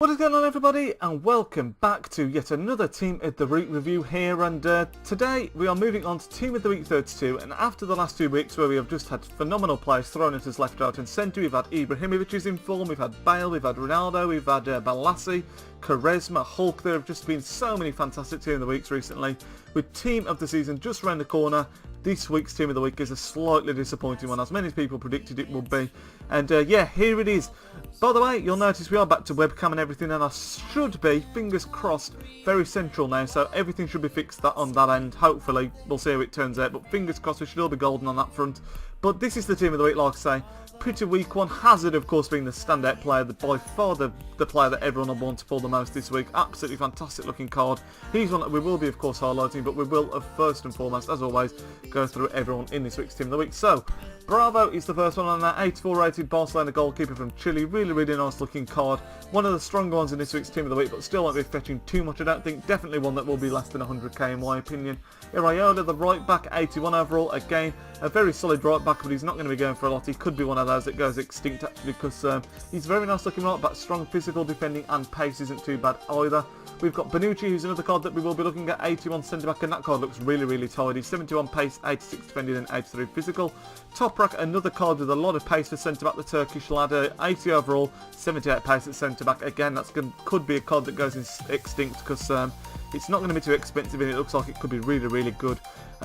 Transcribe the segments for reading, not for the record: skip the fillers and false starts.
What is going on, everybody, and welcome back to yet another Team of the Week review here, and today we are moving on to Team of the Week 32, and after the last 2 weeks where we have just had phenomenal players thrown at us left, right and centre, we've had Ibrahimovic is in form, we've had Bale, we've had Ronaldo, we've had Balassi, Quaresma, Hulk. There have just been so many fantastic Team of the Weeks recently. With Team of the Season just around the corner, this week's Team of the Week is a slightly disappointing one, as many people predicted it would be. And yeah, here it is. By the way, you'll notice we are back to webcam and everything, and I should be, fingers crossed, very central now, so everything should be fixed on that end. Hopefully, we'll see how it turns out, but fingers crossed we should all be golden on that front. But this is the Team of the Week, like I say. Pretty weak one. Hazard, of course, being the standout player, by far the player that everyone will want to pull the most this week. Absolutely fantastic looking card. He's one that we will be, of course, highlighting, but we will, first and foremost, as always, go through everyone in this week's Team of the Week. So, Bravo is the first one on that 84 rated Barcelona goalkeeper from Chile. Really, really nice looking card. One of the stronger ones in this week's Team of the Week, but still won't be fetching too much, I don't think. Definitely one that will be less than 100k in my opinion. Iraola, the right back, 81 overall. Again, a very solid right back, but he's not going to be going for a lot. He could be one of those that goes extinct actually, because he's very nice looking right back. Strong physical defending and pace isn't too bad either. We've got Bonucci, who's another card that we will be looking at, 81 centre-back, and that card looks really, really tidy. 71 pace, 86 defending and 83 physical. Toprak, another card with a lot of pace for centre-back, the Turkish ladder, 80 overall, 78 pace at centre-back. Again, could be a card that goes extinct because it's not going to be too expensive and it looks like it could be really, really good.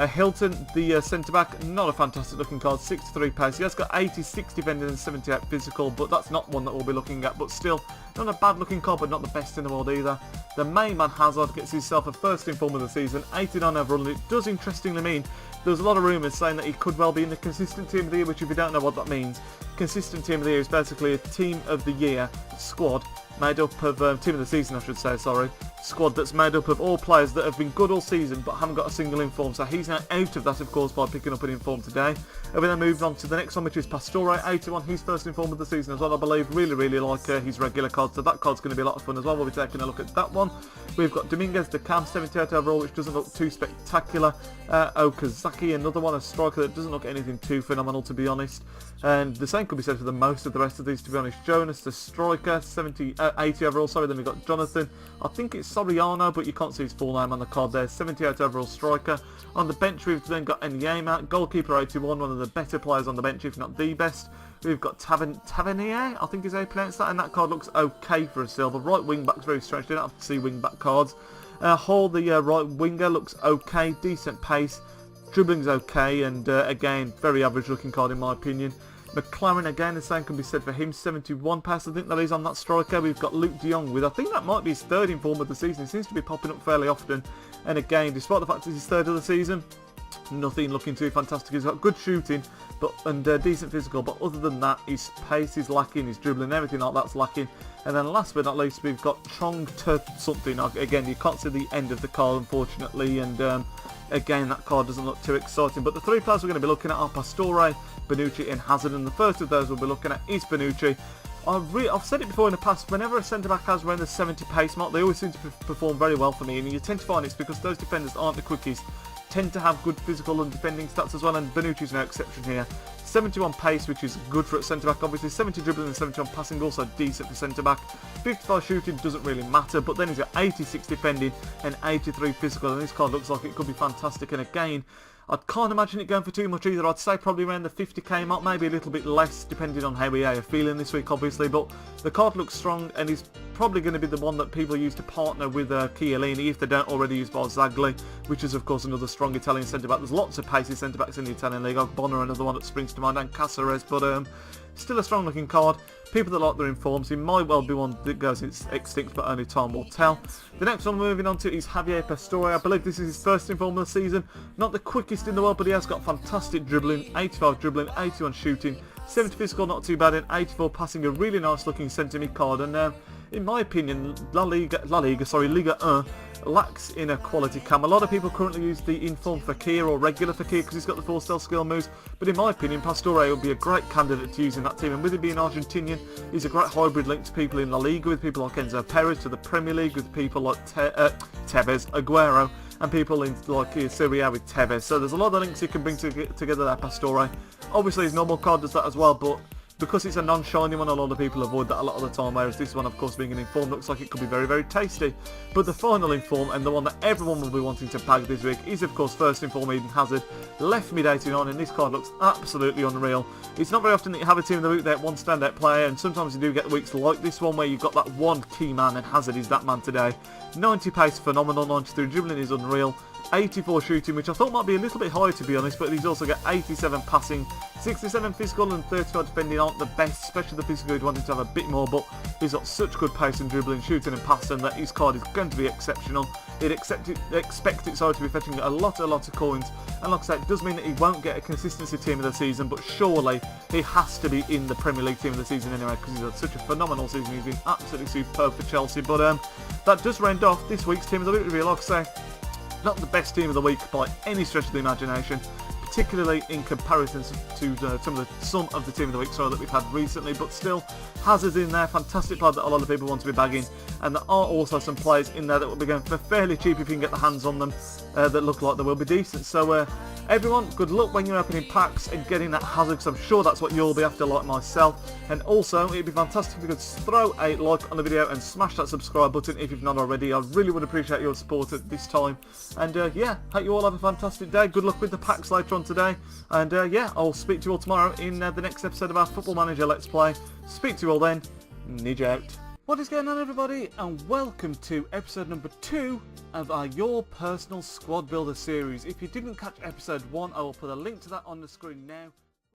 Hilton, the centre-back, not a fantastic looking card, 63 pace. He has got 86 defending and 78 physical, but that's not one that we'll be looking at. But still, not a bad looking card, but not the best in the world either. The main man, Hazard, gets himself a first in form of the season, 89 overall, and it does interestingly mean there's a lot of rumours saying that he could well be in the consistent Team of the Year, which if you don't know what that means, consistent Team of the Year is basically a Team of the Year squad made up of, Team of the Season I should say, sorry, squad that's made up of all players that have been good all season but haven't got a single inform. So he's now out of that, of course, by picking up an inform today. And we then moved on to the next one, which is Pastore, 81, his first inform of the season as well, I believe. Really, really like his regular card, so that card's going to be a lot of fun as well. We'll be taking a look at that one. We've got Dominguez de Cam, 78 overall, which doesn't look too spectacular. Okazaki, another one, a striker that doesn't look anything too phenomenal, to be honest. And the same could be said for the most of the rest of these, to be honest. Jonas, the striker, 80 overall, sorry. Then we've got Jonathan, I think it's Soriano, but you can't see his full name on the card there, 78 overall striker. On the bench, we've then got Enyema, goalkeeper 81, one of the better players on the bench, if not the best. We've got Tavernier, I think is how you pronounce that, and that card looks okay for a silver. Right wing back's very strange, you don't have to see wing back cards. Hall, the right winger, looks okay, decent pace, dribbling's okay, and again, very average looking card in my opinion. McLaren, again, the same can be said for him, 71 pass, I think that is on that striker. We've got Luke de Jong with, I think that might be his third inform of the season. He seems to be popping up fairly often, and again, despite the fact it's his third of the season, nothing looking too fantastic. He's got good shooting and decent physical, but other than that, his pace is lacking, his dribbling, everything like that's lacking. And then last but not least, we've got Chong to something. Again, you can't see the end of the card, unfortunately, and again, that card doesn't look too exciting. But the three players we're going to be looking at are Pastore, Bonucci and Hazard, and the first of those we'll be looking at is Bonucci. I've said it before in the past, whenever a centre-back has around the 70 pace mark, they always seem to perform very well for me, and you tend to find it's because those defenders aren't the quickest, tend to have good physical and defending stats as well, and Bonucci's no exception here. 71 pace, which is good for a centre-back, obviously. 70 dribbling and 71 passing, also decent for centre-back. 55 shooting doesn't really matter, but then he's got 86 defending and 83 physical, and this card looks like it could be fantastic. And again, I can't imagine it going for too much either. I'd say probably around the 50k mark, maybe a little bit less, depending on how we are feeling this week, obviously. But the card looks strong, and he's probably going to be the one that people use to partner with Chiellini if they don't already use Barzagli, which is, of course, another strong Italian centre-back. There's lots of pacey centre-backs in the Italian league. Bonner, another one that springs to mind, and Caceres, but still a strong-looking card. People that like their informs, he might well be one that goes extinct, but only time will tell. The next one we're moving on to is Javier Pastore. I believe this is his first inform of the season. Not the quickest in the world, but he has got fantastic dribbling, 85 dribbling, 81 shooting, 70 physical, not too bad, and 84 passing, a really nice looking centre-mid card. And in my opinion, Liga 1 lacks in a quality cam. A lot of people currently use the inform Fekir or regular Fekir because he's got the 4-star skill moves, but in my opinion, Pastore would be a great candidate to use in that team, and with him being Argentinian, he's a great hybrid link to people in La Liga, with people like Enzo Perez, to the Premier League with people like Tevez, Aguero, and people in like Serie A with Tevez. So there's a lot of links you can bring together there, Pastore. Obviously his normal card does that as well, but because it's a non-shiny one, a lot of people avoid that a lot of the time, whereas this one, of course, being an inform, looks like it could be very, very tasty. But the final inform, and the one that everyone will be wanting to bag this week, is of course first inform Eden Hazard, left mid 89, and this card looks absolutely unreal. It's not very often that you have a team of the week that one standout player, and sometimes you do get weeks like this one where you've got that one key man, and Hazard is that man today. 90 pace, phenomenal, 93 dribbling is unreal. 84 shooting, which I thought might be a little bit higher to be honest, but he's also got 87 passing, 67 physical and 35 defending aren't the best, especially the physical, he'd wanted to have a bit more, but he's got such good pace and dribbling, shooting and passing that his card is going to be exceptional. He'd expect it to be fetching a lot of coins, and like I said, it does mean that he won't get a consistency team of the season, but surely he has to be in the Premier League team of the season anyway, because he's had such a phenomenal season. He's been absolutely superb for Chelsea. But that does round off this week's team of the week review. Like I say, not the best team of the week by any stretch of the imagination, particularly in comparison to some of the team of the week that we've had recently, but still, Hazard's in there, fantastic player that a lot of people want to be bagging, and there are also some players in there that will be going for fairly cheap if you can get the hands on them, that look like they will be decent. So everyone, good luck when you're opening packs and getting that Hazard, because I'm sure that's what you'll be after like myself. And also, it'd be fantastic if you could throw a like on the video and smash that subscribe button if you've not already. I really would appreciate your support at this time. And yeah, hope you all have a fantastic day. Good luck with the packs later on today. And yeah, I'll speak to you all tomorrow in the next episode of our Football Manager Let's Play. Speak to you all then. Nidge out. What is going on, everybody, and welcome to episode number 2 of our Your Personal Squad Builder series. If you didn't catch episode 1, I will put a link to that on the screen now.